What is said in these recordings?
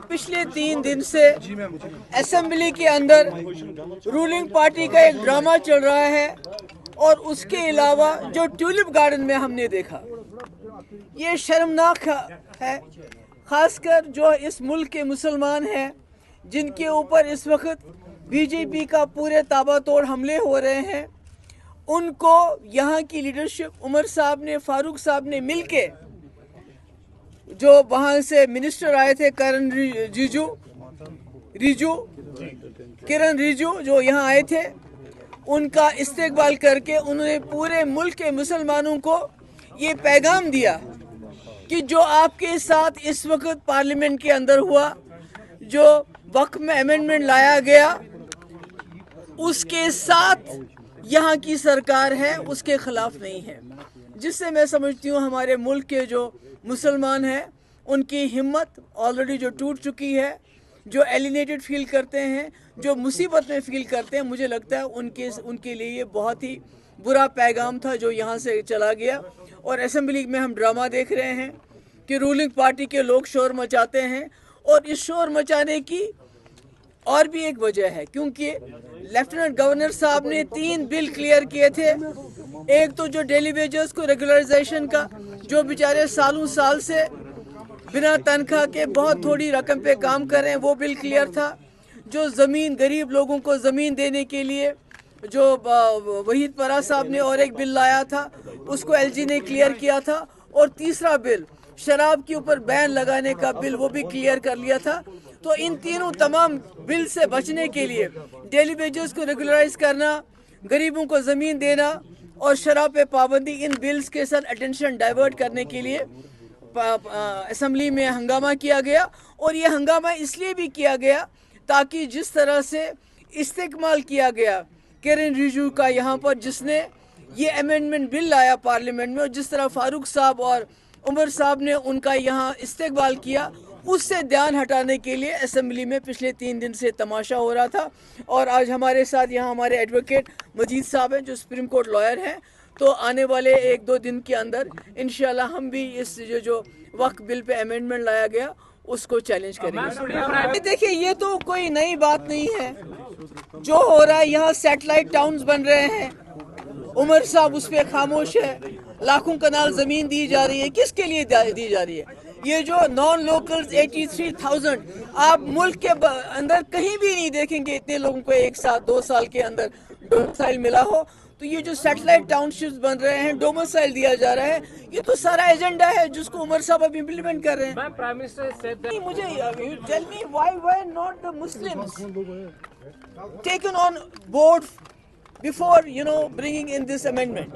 पिछले 3 दिन से असेंबली के अंदर रूलिंग पार्टी का एक ड्रामा चल रहा है और उसके अलावा जो ट्यूलिप गार्डन में हमने देखा, ये शर्मनाक है। खासकर जो इस मुल्क के मुसलमान हैं जिनके ऊपर इस वक्त बीजेपी का पूरे ताबड़तोड़ हमले हो रहे हैं, उनको यहाँ की लीडरशिप उमर साहब ने, फारूक साहब ने मिलके, जो वहाँ से मिनिस्टर आए थे किरण रिजिजू जो यहाँ आए थे, उनका इस्तेकबाल करके उन्होंने पूरे मुल्क के मुसलमानों को ये पैगाम दिया कि जो आपके साथ इस वक्त पार्लियामेंट के अंदर हुआ, जो वक्त में अमेंडमेंट लाया गया, उसके साथ यहाँ की सरकार है, उसके खिलाफ नहीं है। जिससे मैं समझती हूँ हमारे मुल्क के जो मुसलमान हैं उनकी हिम्मत ऑलरेडी जो टूट चुकी है, जो एलिनेटेड फील करते हैं, जो मुसीबत में फील करते हैं, मुझे लगता है उनके लिए ये बहुत ही बुरा पैगाम था जो यहाँ से चला गया। और असेंबली में हम ड्रामा देख रहे हैं कि रूलिंग पार्टी के लोग शोर मचाते हैं, और इस शोर मचाने की और भी एक वजह है, क्योंकि लेफ्टिनेंट गवर्नर साहब ने 3 बिल क्लियर किए थे। एक तो जो डेली वेजेस को रेगुलराइजेशन का, जो बेचारे सालों साल से बिना तनख्वाह के बहुत थोड़ी रकम पे काम कर रहे हैं, वो बिल क्लियर था। जो ज़मीन, गरीब लोगों को ज़मीन देने के लिए जो वहीद परा साहब ने और एक बिल लाया था, उसको एलजी ने क्लियर किया था। और तीसरा बिल, शराब के ऊपर बैन लगाने का बिल, वो भी क्लियर कर लिया था। तो इन तीनों तमाम बिल से बचने के लिए, डेली वेजेस को रेगुलराइज करना, गरीबों को ज़मीन देना और शराब पे पाबंदी, इन बिल्स के साथ अटेंशन डाइवर्ट करने के लिए असेंबली में हंगामा किया गया। और ये हंगामा इसलिए भी किया गया ताकि जिस तरह से इस्तेमाल किया गया किरण रिजिजू का यहाँ पर, जिसने ये अमेंडमेंट बिल लाया पार्लियामेंट में, और जिस तरह फारूक साहब और उमर साहब ने उनका यहाँ इस्तेकबाल किया, उससे ध्यान हटाने के लिए असेंबली में पिछले 3 दिन से तमाशा हो रहा था। और आज हमारे साथ यहाँ हमारे एडवोकेट मजीद साहब हैं जो सुप्रीम कोर्ट लॉयर हैं। तो आने वाले 1-2 दिन के अंदर इंशाल्लाह हम भी इस जो वक्फ बिल पे अमेंडमेंट लाया गया उसको चैलेंज करेंगे। देखिए, ये तो कोई नई बात नहीं है जो हो रहा है। यहाँ सैटेलाइट टाउन्स बन रहे हैं, उमर साहब उस पर खामोश है। लाखों कनाल ज़मीन दी जा रही है, किसके लिए दी जा रही है? ये जो नॉन लोकल्स 83,000, आप मुल्क के अंदर कहीं भी नहीं देखेंगे इतने लोगों को एक साथ 2 साल के अंदर डोमिसाइल मिला हो। तो ये जो सैटेलाइट टाउनशिप्स बन रहे हैं, डोमिसाइल दिया जा रहा है, ये तो सारा एजेंडा है जिसको उमर साहब अब इम्प्लीमेंट कर रहे हैं। प्राइम मिनिस्टर मुझे tell me why not the Muslims taken on board before bringing in this amendment?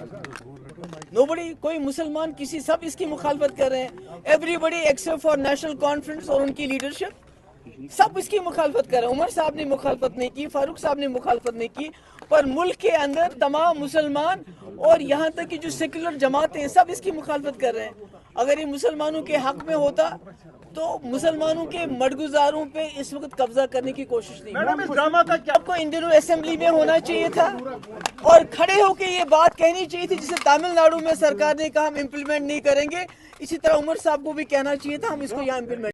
Nobody, कोई मुसलमान किसी, सब इसकी मुखालफत कर रहे हैं। Everybody except for national conference और उनकी लीडरशिप, सब इसकी मुखालफत कर रहे हैं। उमर साहब ने मुखालफत नहीं की, फारूक साहब ने मुखालफत नहीं की, पर मुल्क के अंदर तमाम मुसलमान और यहाँ तक कि जो सेकुलर जमातें हैं, सब इसकी मुखालफत कर रहे हैं। अगर ये मुसलमानों के हक में होता तो मुसलमानों के मडगुजारों पे इस वक्त कब्जा करने की कोशिश नहीं। मैडम, इस ड्रामा का क्या आपको इन दिनों असेंबली में होना चाहिए था और खड़े होकर ये बात कहनी चाहिए थी, जिसे तमिलनाडु में सरकार ने कहा हम इम्प्लीमेंट नहीं करेंगे, इसी तरह उमर साहब को भी कहना चाहिए था हम इसको यहाँ इम्प्लीमेंट